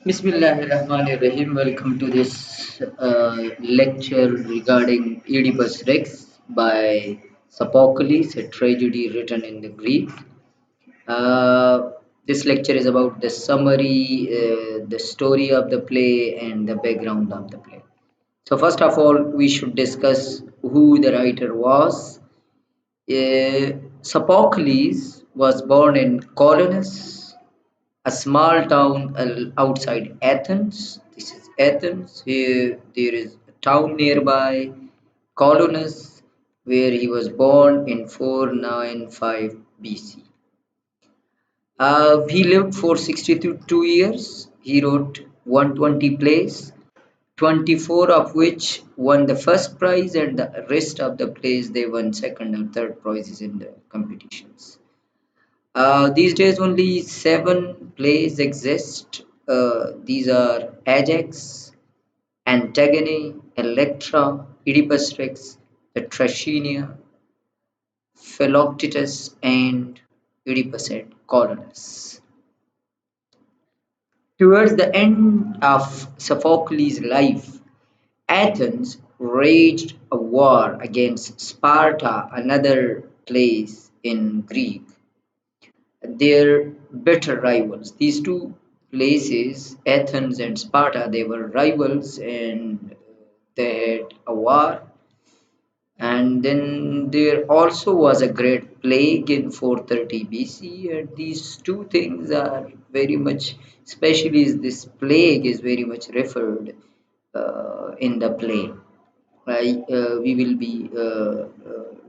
Bismillahirrahmanirrahim. Welcome to this lecture regarding Oedipus Rex by Sophocles, a tragedy written in the Greek. This lecture is about the summary, the story of the play, and the background of the play. So, first of all, we should discuss who the writer was. Sophocles was born in Colonus, a small town outside Athens. This is Athens. Here there is a town nearby, Colonus, where he was born in 495 BC. He lived for 62 years. He wrote 120 plays, 24 of which won the first prize, and the rest of the plays they won second and third prizes in the competitions. These days, only seven plays exist. These are Ajax, Antigone, Electra, Oedipus Rex, the Trachenia, Philoctetus, and Oedipus at Colonus. Towards the end of Sophocles' life, Athens waged a war against Sparta, another place in Greek. Their bitter rivals. These two places, Athens and Sparta, they were rivals and they had a war. And then there also was a great plague in 430 BC, and these two things are very much, especially this plague is very much referred in the play. We will be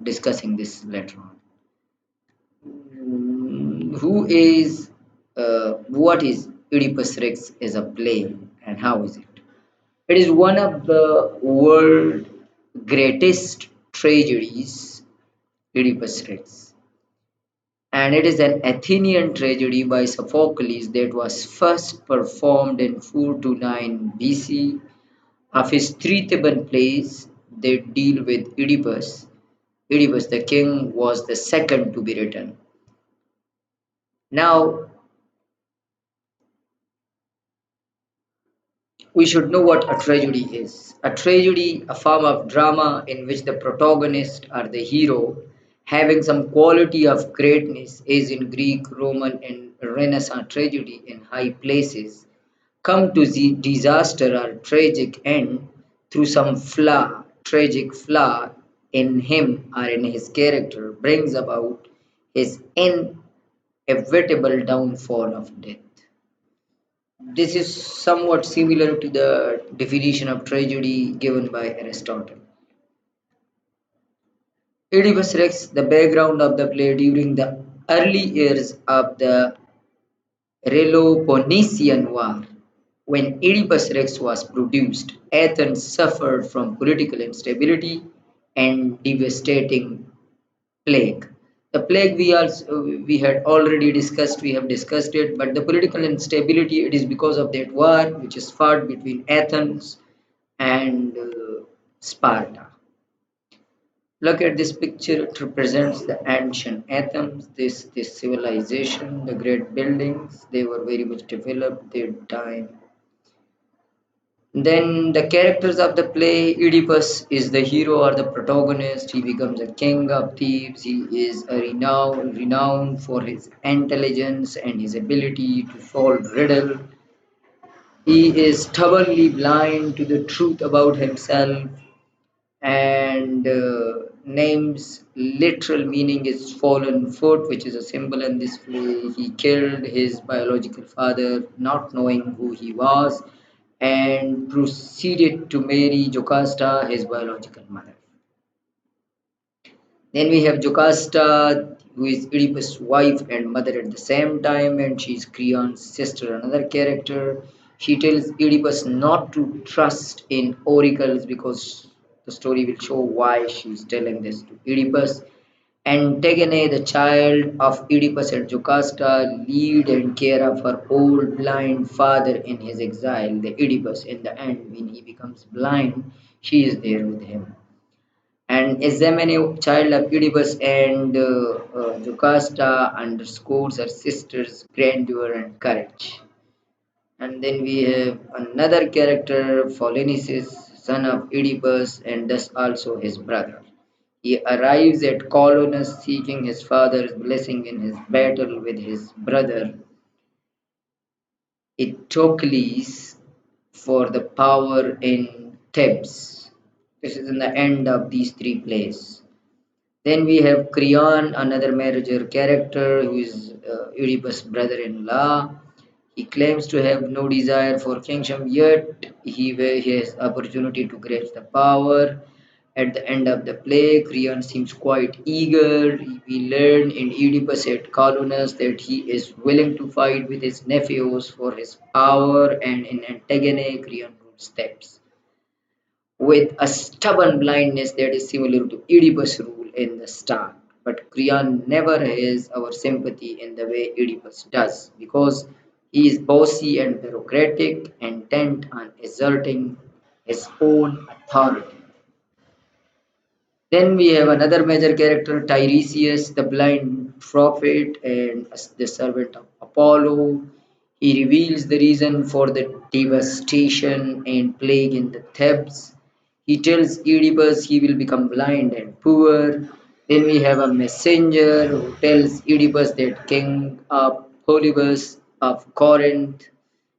discussing this later on. What is Oedipus Rex as a play and how is it? It is one of the world greatest tragedies, Oedipus Rex, and it is an Athenian tragedy by Sophocles that was first performed in 429 BC. Of his three Theban plays that deal with Oedipus, Oedipus the king was the second to be written. Now, we should know what a tragedy is. A tragedy, a form of drama in which the protagonist or the hero, having some quality of greatness, as in Greek, Roman, and Renaissance tragedy in high places, come to the disaster or tragic end through some flaw, tragic flaw in him or in his character, brings about his inevitable downfall of death. This is somewhat similar to the definition of tragedy given by Aristotle. Oedipus Rex, the background of the play during the early years of the Peloponnesian War. When Oedipus Rex was produced, Athens suffered from political instability and devastating plague. The plague we had already discussed, we have discussed it, but the political instability it is because of that war which is fought between Athens and Sparta. Look at this picture, it represents the ancient Athens, this civilization, the great buildings, they were very much developed their time. Then the characters of the play, Oedipus is the hero or the protagonist. He becomes a king of Thebes. He is a renowned for his intelligence and his ability to solve riddle. He is stubbornly blind to the truth about himself and name's literal meaning is fallen foot, which is a symbol in this play. He killed his biological father, not knowing who he was, and proceeded to marry Jocasta, his biological mother. Then we have Jocasta, who is Oedipus' wife and mother at the same time, and she is Creon's sister, another character. She tells Oedipus not to trust in oracles because the story will show why she is telling this to Oedipus. Antigone, the child of Oedipus and Jocasta, lead and care of her old blind father in his exile. The Oedipus, in the end, when he becomes blind, she is there with him. And Examine, child of Oedipus and Jocasta, underscores her sister's grandeur and courage. And then we have another character, Polynices, son of Oedipus, and thus also his brother. He arrives at Colonus seeking his father's blessing in his battle with his brother Eteocles for the power in Thebes. This is in the end of these three plays. Then we have Creon, another major character who is Oedipus' brother-in-law. He claims to have no desire for kingship, yet he has opportunity to grasp the power. At the end of the play, Creon seems quite eager. We learn in Oedipus at Colonus that he is willing to fight with his nephews for his power, and in Antigone, Creon rules Thebes with a stubborn blindness that is similar to Oedipus' rule in the start. But Creon never has our sympathy in the way Oedipus does, because he is bossy and bureaucratic, intent on asserting his own authority. Then we have another major character, Tiresias, the blind prophet and the servant of Apollo. He reveals the reason for the devastation and plague in the Thebes. He tells Oedipus he will become blind and poor. Then we have a messenger who tells Oedipus that King Polybus of Corinth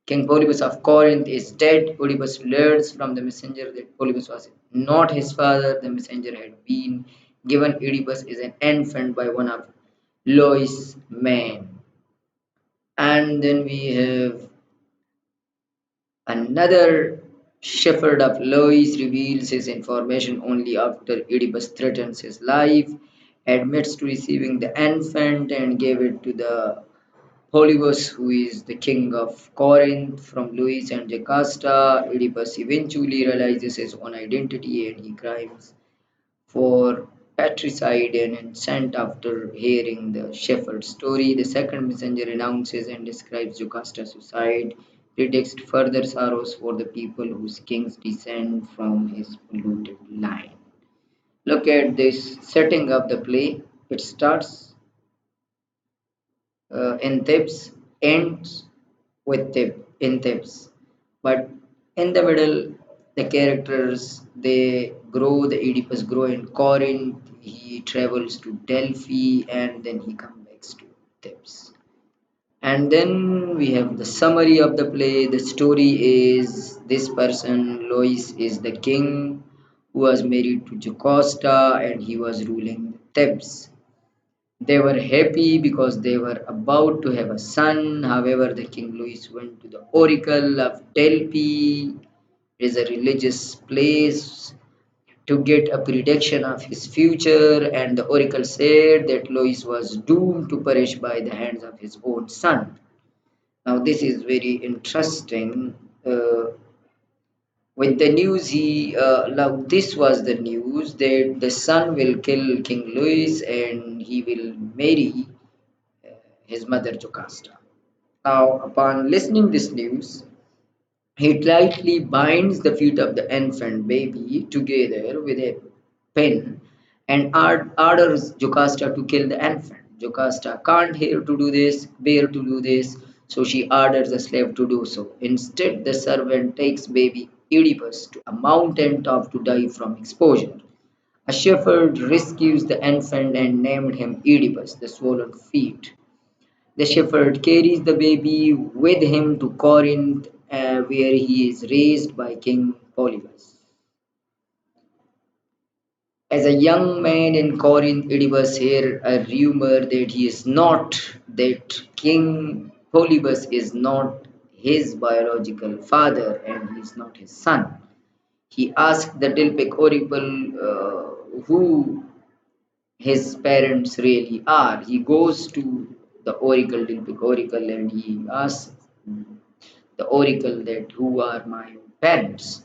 King Polybus of Corinth is dead. Oedipus learns from the messenger that Polybus was not his father. The messenger had been given Oedipus as an infant by one of Lois' men. And then we have another shepherd of Lois reveals his information only after Oedipus threatens his life, admits to receiving the infant, and gave it to the Polybus, who is the king of Corinth, from Louis and Jocasta. Oedipus eventually realizes his own identity and he crimes for patricide and instant after hearing the shepherd's story. The second messenger announces and describes Jocasta's suicide, predicts further sorrows for the people whose kings descend from his polluted line. Look at this setting of the play. It starts in Thebes, ends with in Thebes. But in the middle, the characters they grow. The Oedipus grow in Corinth. He travels to Delphi, and then he comes back to Thebes. And then we have the summary of the play. The story is this person, Lois, is the king who was married to Jocasta, and he was ruling Thebes. They were happy because they were about to have a son. However, the King Louis went to the oracle of Delphi, it is a religious place, to get a prediction of his future, and the oracle said that Louis was doomed to perish by the hands of his own son. Now, this is very interesting. With the news, now this was the news that the son will kill King Louis and he will marry his mother Jocasta. Now, upon listening this news, he lightly binds the feet of the infant baby together with a pin and orders Jocasta to kill the infant. Jocasta can't bear to do this, so she orders a slave to do so. Instead, the servant takes baby Oedipus to a mountain top to die from exposure. A shepherd rescues the infant and named him Oedipus, the swollen feet. The shepherd carries the baby with him to Corinth, where he is raised by King Polybus. As a young man in Corinth, Oedipus hears a rumor that King Polybus is not his biological father and he is not his son. He asks the Delphic oracle who his parents really are. He goes to the oracle, Delphic oracle, and he asks the oracle that who are my parents.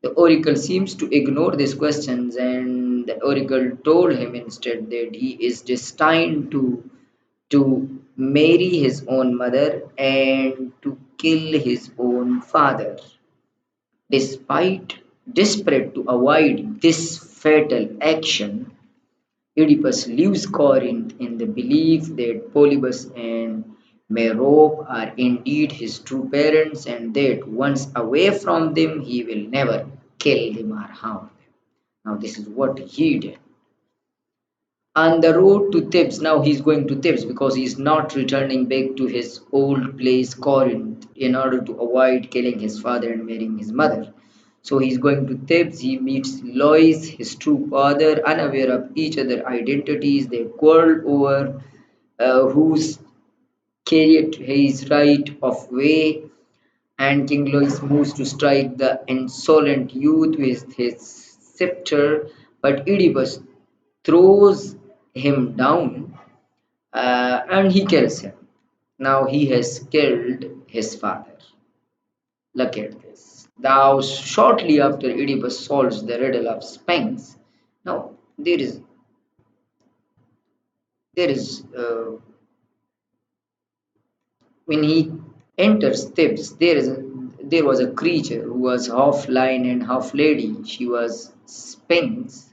The oracle seems to ignore these questions, and the oracle told him instead that he is destined to marry his own mother and to kill his own father. Despite desperate to avoid this fatal action, Oedipus leaves Corinth in the belief that Polybus and Merope are indeed his true parents, and that once away from them, he will never kill them or harm them. Now, this is what he did. On the road to Thebes, now he's going to Thebes because he's not returning back to his old place, Corinth, in order to avoid killing his father and marrying his mother. So he's going to Thebes. He meets Lois, his true father, unaware of each other identities. They quarrel over whose chariot his right of way, and King Louis moves to strike the insolent youth with his scepter, but Oedipus throws him down and he kills him. Now he has killed his father. Look at this. Now, shortly after Oedipus solves the riddle of Sphinx, now there is when he enters Thebes, there was a creature who was half lion and half lady. She was Sphinx,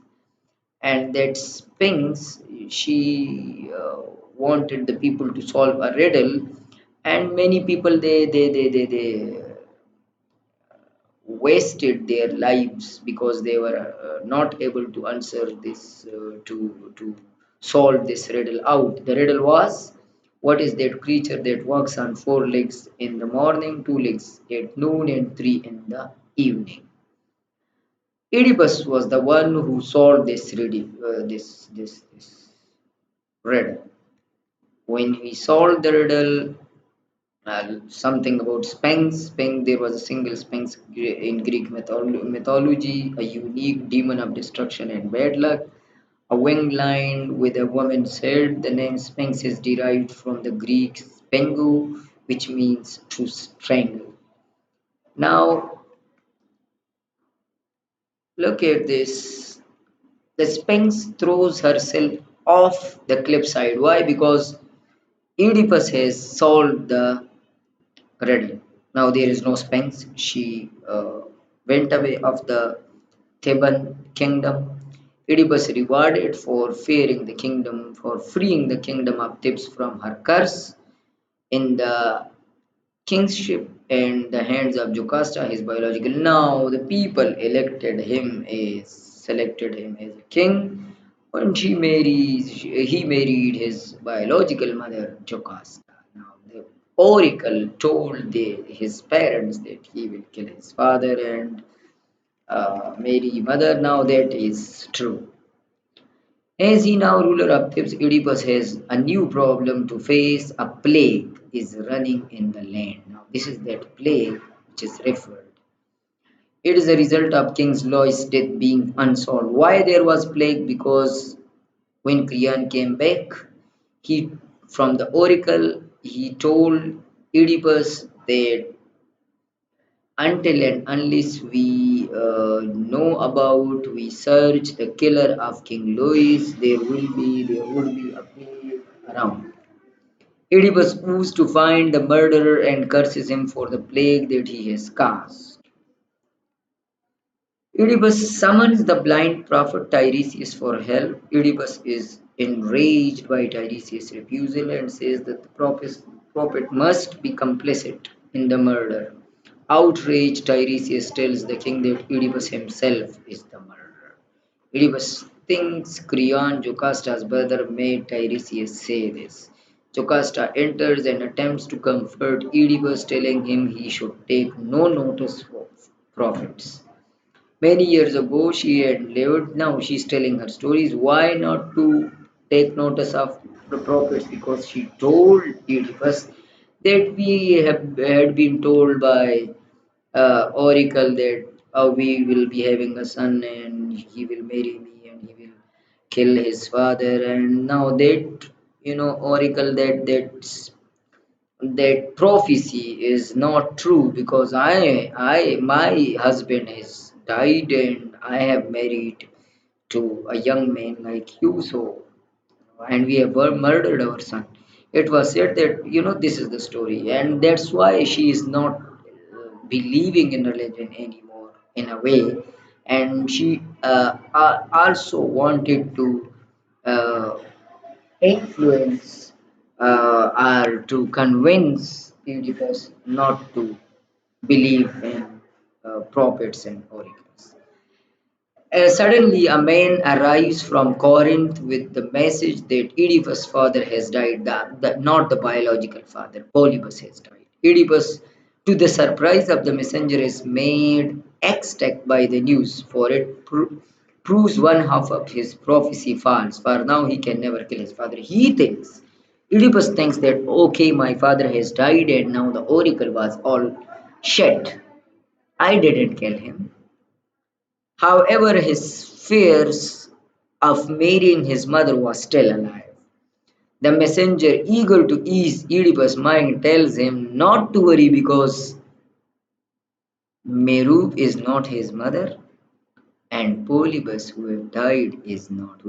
and that Sphinx she wanted the people to solve a riddle, and many people they wasted their lives because they were not able to answer this to solve this riddle out. The riddle was, what is that creature that walks on four legs in the morning, two legs at noon, and three in the evening? Oedipus was the one who solved this riddle. When he solved the riddle, something about Sphinx. Sphinx, there was a single Sphinx in Greek mythology, a unique demon of destruction and bad luck. A winged lion with a woman's head. The name Sphinx is derived from the Greek spengu, which means to strangle. Now, look at this. The Sphinx throws herself off the cliffside. Why? Because Oedipus has solved the riddle. Now there is no Sphinx. She went away of the Theban kingdom. Oedipus rewarded for fearing the kingdom, for freeing the kingdom of Thebes from her curse in the kingship and the hands of Jocasta, his biological. Now the people selected him as a king. When he married his biological mother, Jocasta. Now the oracle told his parents that he will kill his father and marry mother. Now that is true. As he now ruler of Thebes, Oedipus has a new problem to face. A plague is running in the land. Now, this is that plague which is referred. It is a result of King Lois' death being unsolved. Why there was plague? Because when Creon came back, he from the oracle he told Oedipus that until and unless we we search the killer of King Louis, there would be a plague around. Oedipus moves to find the murderer and curses him for the plague that he has caused. Oedipus summons the blind prophet Tiresias for help. Oedipus is enraged by Tiresias' refusal and says that the prophet must be complicit in the murder. Outraged, Tiresias tells the king that Oedipus himself is the murderer. Oedipus thinks Creon, Jocasta's brother, made Tiresias say this. Jocasta enters and attempts to comfort Oedipus, telling him he should take no notice of prophets. Many years ago, she had lived. Now she's telling her stories. Why not to take notice of the prophets? Because she told Oedipus that we had been told by oracle that we will be having a son and he will marry me and he will kill his father. And now that oracle that prophecy is not true because my husband has died and I have married to a young man like you, so and we have murdered our son. It was said that this is the story, and that's why she is not believing in religion anymore in a way, and she also wanted to uh, influence are to convince Oedipus not to believe in prophets and oracles. Suddenly, a man arrives from Corinth with the message that Oedipus' father has died, not the biological father, Polybus has died. Oedipus, to the surprise of the messenger, is made ecstatic by the news, for it proves one half of his prophecy false, for now he can never kill his father. Oedipus thinks that, okay, my father has died and now the oracle was all shit. I didn't kill him. However, his fears of marrying his mother was still alive. The messenger, eager to ease Oedipus' mind, tells him not to worry because Meru is not his mother, and Polybus, who has died, is not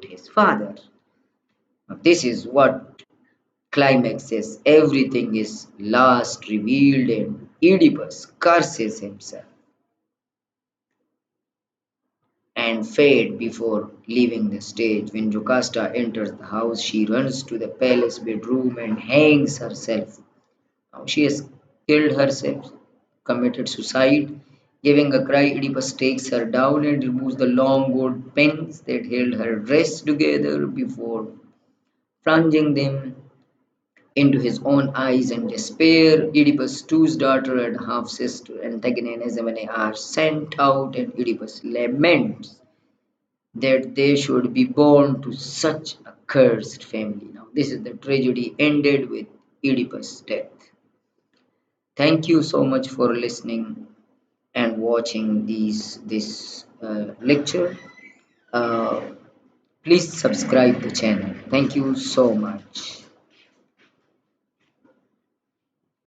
his father. Now, this is what climaxes. Everything is last revealed, and Oedipus curses himself and fade before leaving the stage. When Jocasta enters the house, she runs to the palace bedroom and hangs herself. Now she has killed herself, committed suicide. Giving a cry, Oedipus takes her down and removes the long gold pins that held her dress together before plunging them into his own eyes and despair. Oedipus' two daughter and half sister Antigone and Ismene are sent out, and Oedipus laments that they should be born to such a cursed family. Now, this is the tragedy ended with Oedipus' death. Thank you so much for listening and watching this lecture. Uh, Please subscribe the channel. Thank you so much.